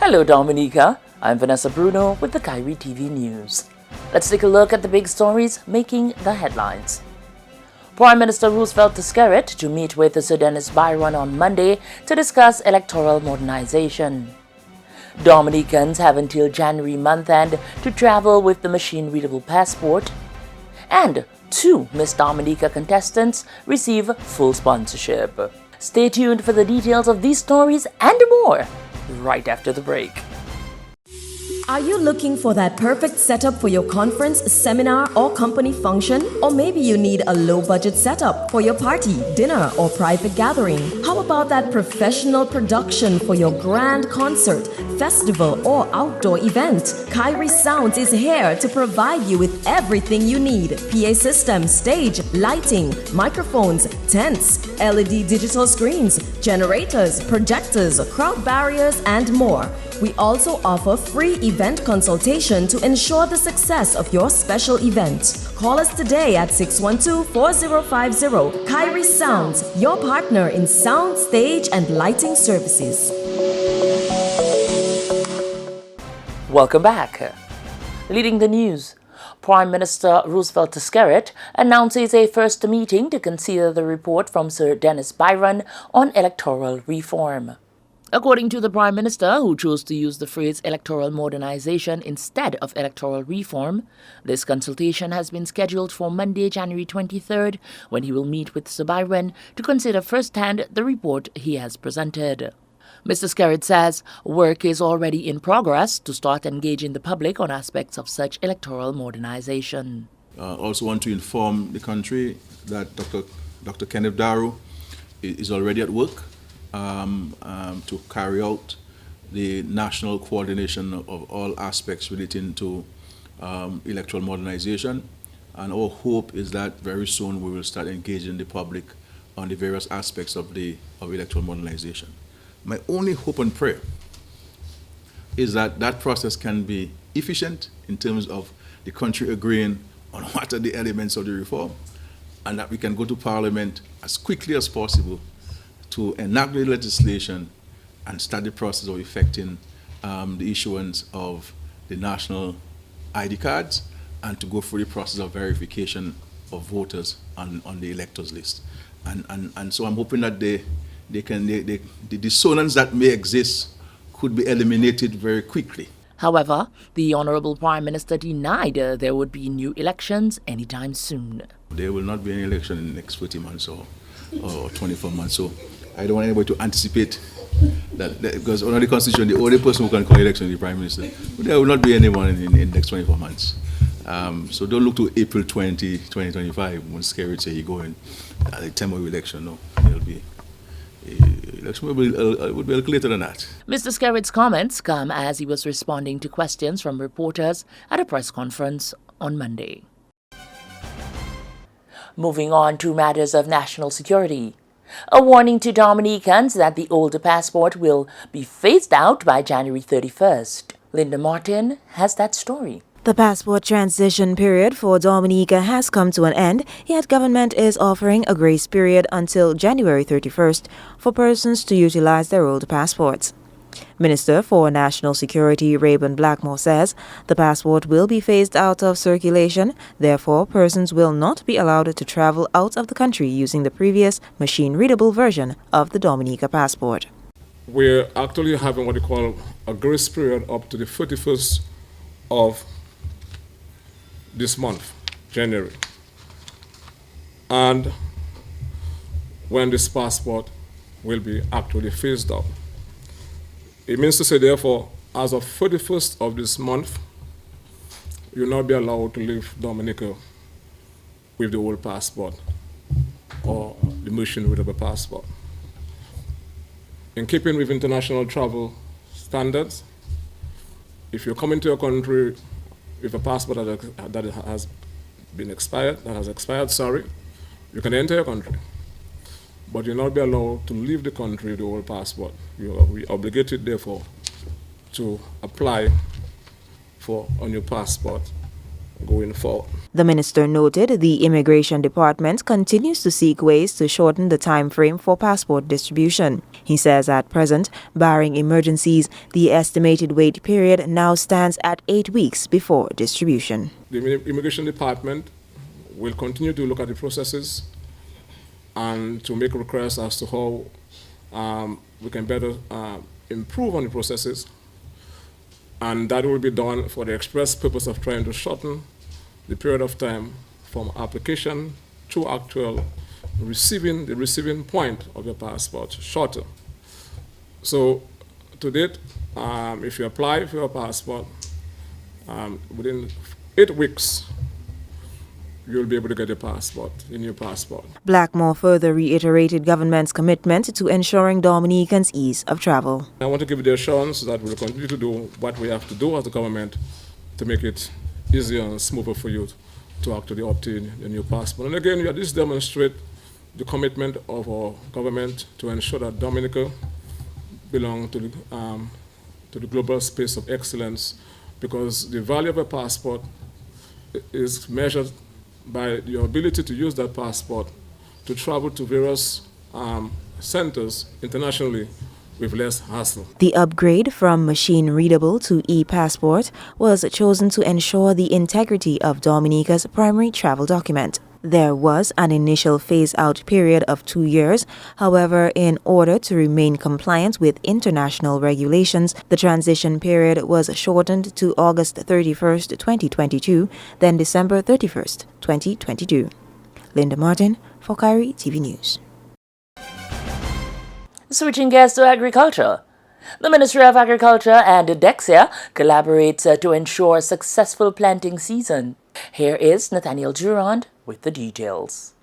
Hello Dominica, I'm Vanessa Bruno with the Kairi TV News. Let's take a look at the big stories making the headlines. Prime Minister Roosevelt Tiscaret to meet with Sir Dennis Byron on Monday to discuss electoral modernization. Dominicans have until January month end to travel with the machine-readable passport. And 2 Miss Dominica contestants receive full sponsorship. Stay tuned for the details of these stories and more right after the break. Are you looking for that perfect setup for your conference, seminar, or company function? Or maybe you need a low-budget setup for your party, dinner, or private gathering? How about that professional production for your grand concert, festival, or outdoor event? Kairi Sounds is here to provide you with everything you need: PA system, stage, lighting, microphones, tents, LED digital screens, generators, projectors, crowd barriers, and more. We also offer free event consultation to ensure the success of your special event. Call us today at 612-4050. Kairi Sounds, your partner in sound, stage, and lighting services. Welcome back. Leading the news, Prime Minister Roosevelt Tiscaret announces a first meeting to consider the report from Sir Dennis Byron on electoral reform. According to the Prime Minister, who chose to use the phrase electoral modernization instead of electoral reform, this consultation has been scheduled for Monday, January 23rd, when he will meet with Sir Byron to consider firsthand the report he has presented. Mr. Tiscaret says work is already in progress to start engaging the public on aspects of such electoral modernization. Also want to inform the country that Dr. Kenneth Darrow is already at work to carry out the national coordination of all aspects relating to electoral modernization. And our hope is that very soon we will start engaging the public on the various aspects of electoral modernization. My only hope and prayer is that that process can be efficient in terms of the country agreeing on what are the elements of the reform, and that we can go to Parliament as quickly as possible to enact the legislation and start the process of effecting the issuance of the national ID cards and to go through the process of verification of voters on the electors list. And so I'm hoping that the dissonance that may exist could be eliminated very quickly. However, the Honorable Prime Minister denied there would be new elections anytime soon. There will not be any election in the next 40 months or 24 months. So I don't want anybody to anticipate that because under the Constitution, the only person who can call election is the Prime Minister. But there will not be anyone in the next 24 months. So don't look to April 2025 when Tiscaret say you're going at the time of election. No, there'll be. Election would be a little later than that. Mr. Tiscaret's comments come as he was responding to questions from reporters at a press conference on Monday. Moving on to matters of national security. A warning to Dominicans that the older passport will be phased out by January 31st. Linda Martin has that story. The passport transition period for Dominica has come to an end, yet government is offering a grace period until January 31st for persons to utilize their old passports. Minister for National Security Rayburn Blackmore says the passport will be phased out of circulation, therefore persons will not be allowed to travel out of the country using the previous machine-readable version of the Dominica passport. We're actually having what we call a grace period up to the 31st of this month, January. And when this passport will be actually phased out. It means to say, therefore, as of 31st of this month, you'll not be allowed to leave Dominica with the old passport or the machine-readable passport. In keeping with international travel standards, if you're coming to a country with a passport that has expired, you can enter your country. But you'll not be allowed to leave the country with the old passport. You are obligated, therefore, to apply for a new passport going forward. The minister noted the Immigration Department continues to seek ways to shorten the time frame for passport distribution. He says at present, barring emergencies, the estimated wait period now stands at 8 weeks before distribution. The Immigration Department will continue to look at the processes and to make requests as to how we can better improve on the processes. And that will be done for the express purpose of trying to shorten the period of time from application to actual receiving point of your passport shorter. So to date, if you apply for your passport, within 8 weeks, you'll be able to get your new passport. Blackmore further reiterated government's commitment to ensuring Dominicans' ease of travel. I want to give you the assurance that we'll continue to do what we have to do as a government to make it easier and smoother for you to actually obtain your new passport. And again, this demonstrates the commitment of our government to ensure that Dominica belongs to the global space of excellence, because the value of a passport is measured by your ability to use that passport to travel to various centers internationally with less hassle. The upgrade from machine-readable to e-passport was chosen to ensure the integrity of Dominica's primary travel document. There was an initial phase-out period of 2 years. However, in order to remain compliant with international regulations, the transition period was shortened to August 31st, 2022, then December 31st, 2022. Linda Martin for Kairi TV News. Switching gears to agriculture. The Ministry of Agriculture and Dexia collaborates to ensure a successful planting season. Here is Nathaniel Durand with the details.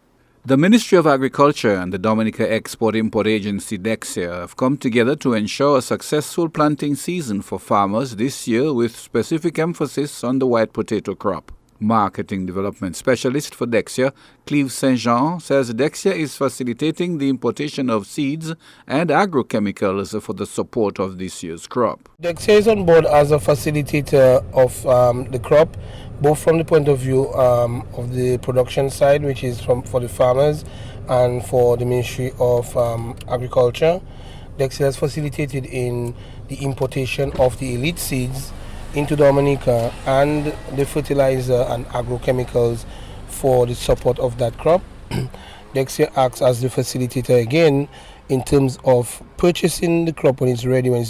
The Ministry of Agriculture and the Dominica Export-Import Agency Dexia have come together to ensure a successful planting season for farmers this year, with specific emphasis on the white potato crop. Marketing Development Specialist for Dexia, Cleve St. Jean, says Dexia is facilitating the importation of seeds and agrochemicals for the support of this year's crop. Dexia is on board as a facilitator of the crop, both from the point of view of the production side, which is for the farmers, and for the Ministry of Agriculture. Dexia has facilitated in the importation of the elite seeds into Dominica and the fertilizer and agrochemicals for the support of that crop. Dexia acts as the facilitator again in terms of purchasing the crop when it's ready, when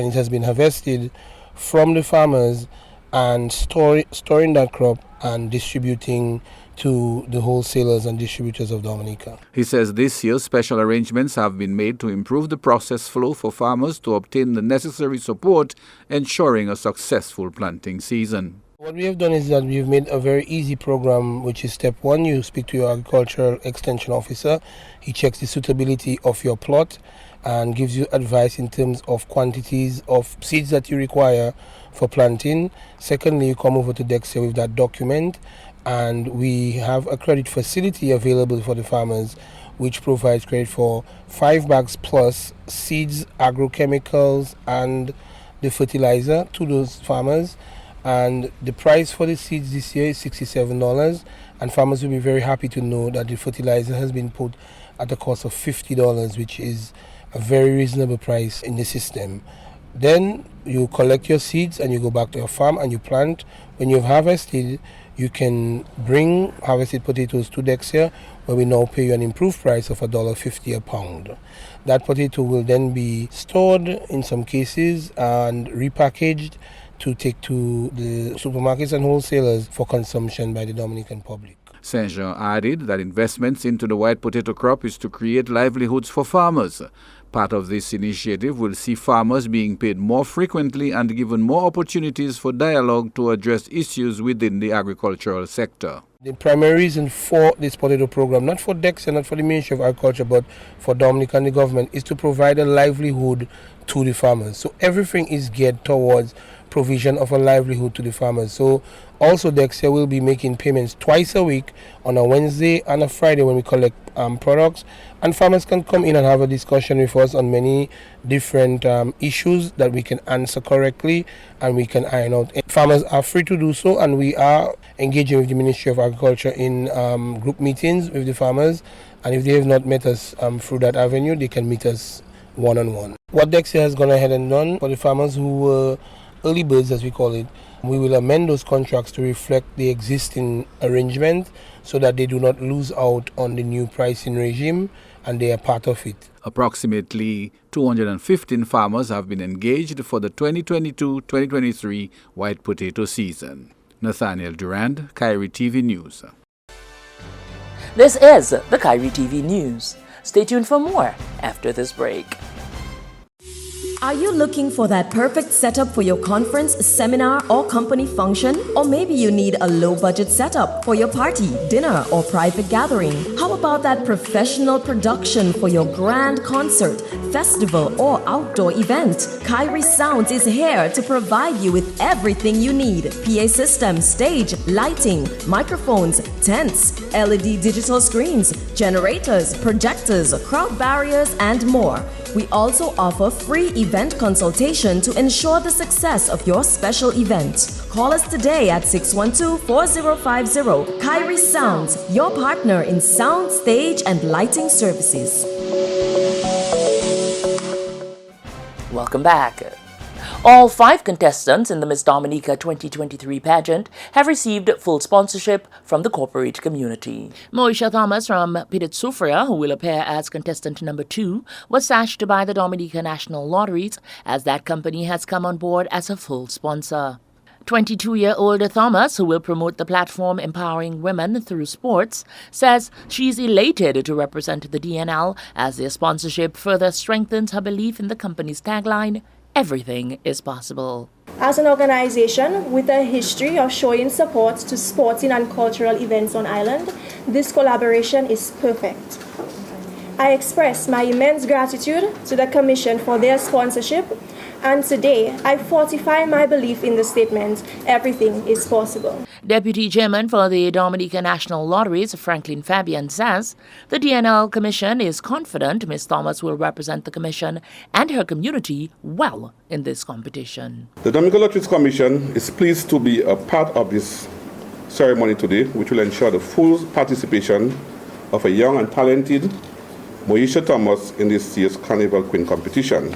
it has been harvested from the farmers, and storing that crop and distributing to the wholesalers and distributors of Dominica. He says this year special arrangements have been made to improve the process flow for farmers to obtain the necessary support, ensuring a successful planting season. What we have done is that we've made a very easy program, which is step one. You speak to your agricultural extension officer. He checks the suitability of your plot and gives you advice in terms of quantities of seeds that you require for planting. Secondly, you come over to Dexia with that document, and we have a credit facility available for the farmers, which provides credit for 5 bags plus seeds, agrochemicals, and the fertilizer to those farmers. And the price for the seeds this year is $67, and farmers will be very happy to know that the fertilizer has been put at a cost of $50, which is a very reasonable price in the system. Then you collect your seeds and you go back to your farm and you plant. When you've harvested, you can bring harvested potatoes to Dexia, where we now pay you an improved price of $1.50 a pound. That potato will then be stored in some cases and repackaged to take to the supermarkets and wholesalers for consumption by the Dominican public. St. Jean added that investments into the white potato crop is to create livelihoods for farmers. Part of this initiative will see farmers being paid more frequently and given more opportunities for dialogue to address issues within the agricultural sector. The primary reason for this potato program, not for Dexia, not for the Ministry of Agriculture, but for Dominica and the government, is to provide a livelihood to the farmers. So everything is geared towards provision of a livelihood to the farmers. So also Dexia will be making payments twice a week on a Wednesday and a Friday when we collect products, and farmers can come in and have a discussion with us on many different issues that we can answer correctly and we can iron out. Farmers are free to do so, and we are engaging with the Ministry of Agriculture in group meetings with the farmers, and if they have not met us through that avenue, they can meet us one-on-one. What Dexia has gone ahead and done for the farmers who were early birds, as we call it, we will amend those contracts to reflect the existing arrangement so that they do not lose out on the new pricing regime and they are part of it. Approximately 215 farmers have been engaged for the 2022-2023 white potato season. Nathaniel Durand, Kairi TV News. This is the Kairi TV News. Stay tuned for more after this break. Are you looking for that perfect setup for your conference, seminar, or company function? Or maybe you need a low-budget setup for your party, dinner, or private gathering? How about that professional production for your grand concert, festival, or outdoor event? Kairi Sounds is here to provide you with everything you need: PA system, stage, lighting, microphones, tents, LED digital screens, generators, projectors, crowd barriers, and more. We also offer free event consultation to ensure the success of your special event. Call us today at 612-4050. Kairi Sounds, your partner in sound, stage, and lighting services. Welcome back. All 5 contestants in the Miss Dominica 2023 pageant have received full sponsorship from the corporate community. Moisha Thomas from Pittit Soufriere, who will appear as contestant number 2, was sashed by the Dominica National Lotteries as that company has come on board as a full sponsor. 22-year-old Thomas, who will promote the platform Empowering Women Through Sports, says she's elated to represent the DNL as their sponsorship further strengthens her belief in the company's tagline, "Everything is possible." As an organization with a history of showing support to sporting and cultural events on island, this collaboration is perfect. I express my immense gratitude to the Commission for their sponsorship, and today I fortify my belief in the statement, "Everything is possible." Deputy Chairman for the Dominica National Lotteries, Franklin Fabian, says the DNL Commission is confident Ms. Thomas will represent the Commission and her community well in this competition. The Dominica Lotteries Commission is pleased to be a part of this ceremony today, which will ensure the full participation of a young and talented Moisha Thomas in this year's Carnival Queen competition.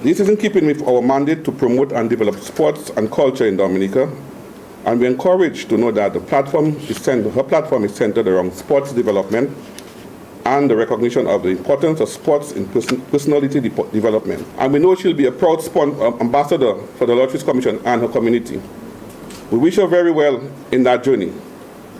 This is in keeping with our mandate to promote and develop sports and culture in Dominica, and we're encouraged to know that her platform is centered around sports development and the recognition of the importance of sports in personality development. And we know she'll be a proud ambassador for the Lotteries Commission and her community. We wish her very well in that journey.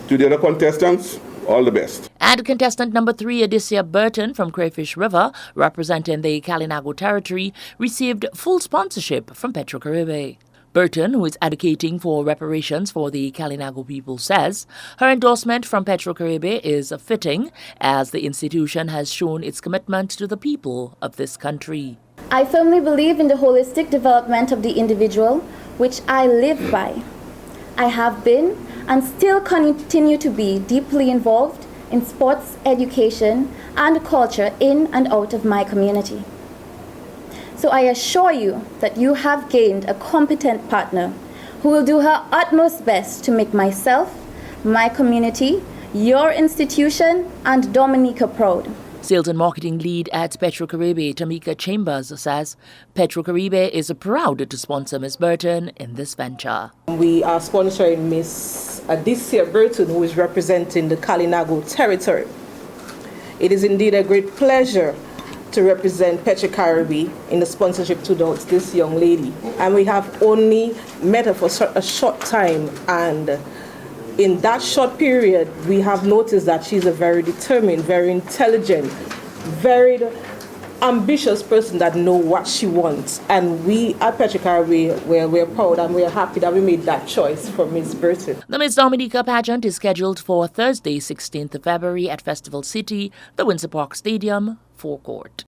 To the other contestants, all the best. And contestant number 3, Adisia Burton from Crayfish River, representing the Kalinago territory, received full sponsorship from Petrocaribe. Burton, who is advocating for reparations for the Kalinago people, says her endorsement from Petrocaribe is fitting as the institution has shown its commitment to the people of this country. I firmly believe in the holistic development of the individual, which I live by. I have been and still continue to be deeply involved in sports, education, and culture in and out of my community. So I assure you that you have gained a competent partner who will do her utmost best to make myself, my community, your institution, and Dominica proud. Sales and marketing lead at Petrocaribe, Tamika Chambers, says Petrocaribe is proud to sponsor Ms. Burton in this venture. We are sponsoring Ms. Adisia Burton, who is representing the Kalinago territory. It is indeed a great pleasure to represent Petrocaribe in the sponsorship towards this young lady. And we have only met her for a short time, and in that short period, we have noticed that she's a very determined, very intelligent, very ambitious person that knows what she wants. And we at Petrocaribe, we're proud and we're happy that we made that choice for Ms. Burton. The Miss Dominica pageant is scheduled for Thursday, 16th of February at Festival City, the Windsor Park Stadium, forecourt.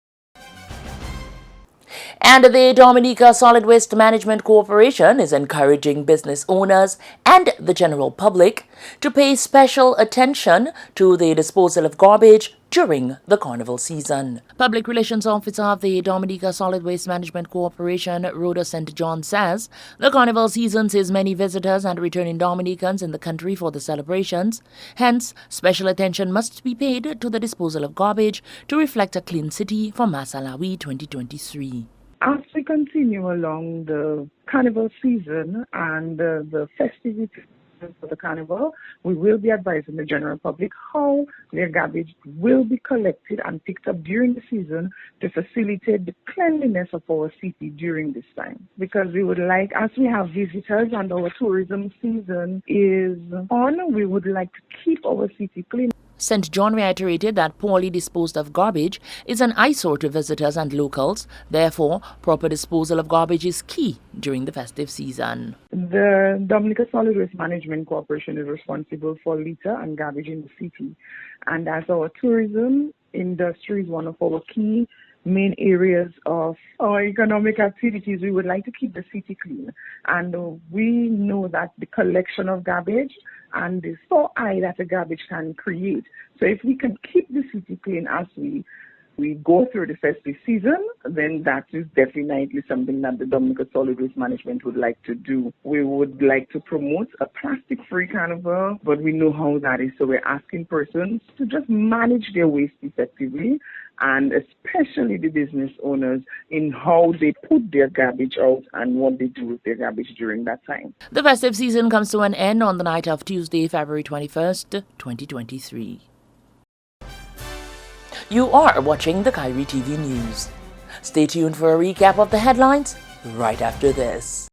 And the Dominica Solid Waste Management Corporation is encouraging business owners and the general public to pay special attention to the disposal of garbage during the carnival season. Public Relations Officer of the Dominica Solid Waste Management Corporation, Rhoda St. John, says the carnival season sees many visitors and returning Dominicans in the country for the celebrations. Hence, special attention must be paid to the disposal of garbage to reflect a clean city for Masalawi 2023. As we continue along the carnival season and the festivities for the carnival, we will be advising the general public how their garbage will be collected and picked up during the season to facilitate the cleanliness of our city during this time. Because we would like, as we have visitors and our tourism season is on, we would like to keep our city clean. St. John reiterated that poorly disposed of garbage is an eyesore to visitors and locals. Therefore, proper disposal of garbage is key during the festive season. The Dominica Solid Waste Management Corporation is responsible for litter and garbage in the city. And as our tourism industry is one of our key main areas of our economic activities, we would like to keep the city clean. And we know that the collection of garbage and the sore eye that the garbage can create. So if we can keep the city clean as we go through the festive season, then that is definitely something that the Dominica Solid Waste Management would like to do. We would like to promote a plastic-free carnival, but we know how that is. So we're asking persons to just manage their waste effectively, and especially the business owners in how they put their garbage out and what they do with their garbage during that time. The festive season comes to an end on the night of Tuesday, February 21st, 2023. You are watching the Kairi TV News. Stay tuned for a recap of the headlines right after this.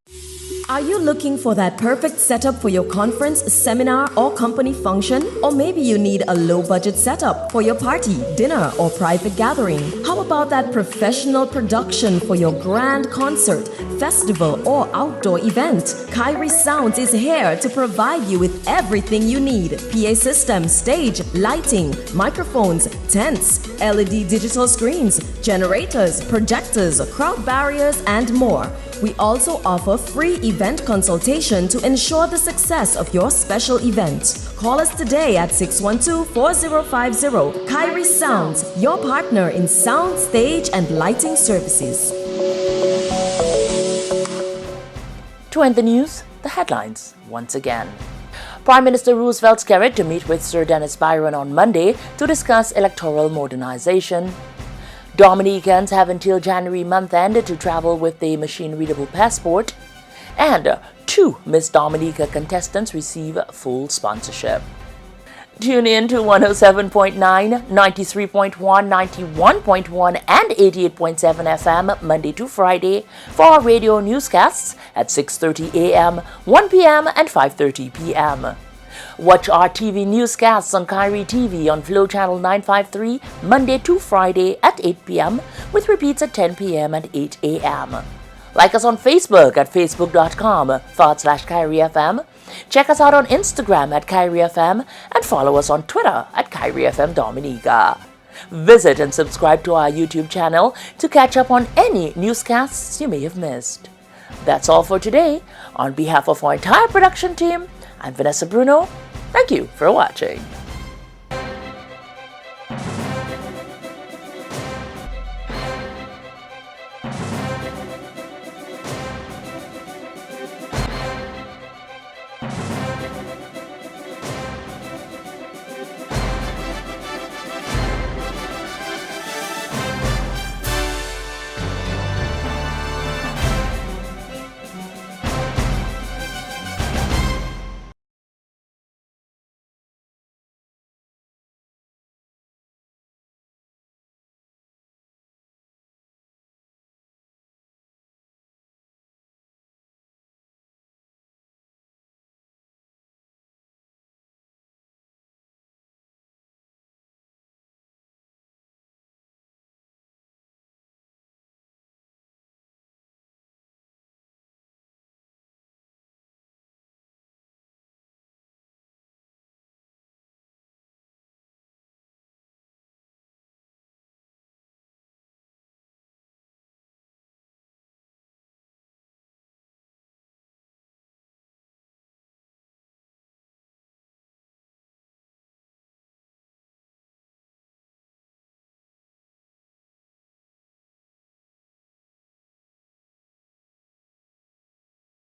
Are you looking for that perfect setup for your conference, seminar, or company function? Or maybe you need a low-budget setup for your party, dinner, or private gathering? How about that professional production for your grand concert, festival, or outdoor event? Kairi Sounds is here to provide you with everything you need: PA system, stage, lighting, microphones, tents, LED digital screens, generators, projectors, crowd barriers, and more. We also offer free event consultation to ensure the success of your special event. Call us today at 612-4050. Kairi Sounds, your partner in sound, stage, and lighting services. To end the news, the headlines once again. Prime Minister Roosevelt Skerrit to meet with Sir Dennis Byron on Monday to discuss electoral modernization. Dominicans have until January month end to travel with a machine-readable passport. And 2 Miss Dominica contestants receive full sponsorship. Tune in to 107.9, 93.1, 91.1 and 88.7 FM Monday to Friday for our radio newscasts at 6:30 a.m., 1 p.m. and 5:30 p.m. Watch our TV newscasts on Kairi TV on Flow Channel 953 Monday to Friday at 8 p.m. with repeats at 10 p.m. and 8 a.m. Like us on Facebook at facebook.com/Kairi FM. Check us out on Instagram at Kairi FM and follow us on Twitter at Kairi FM Dominica. Visit and subscribe to our YouTube channel to catch up on any newscasts you may have missed. That's all for today. On behalf of our entire production team, I'm Vanessa Bruno. Thank you for watching.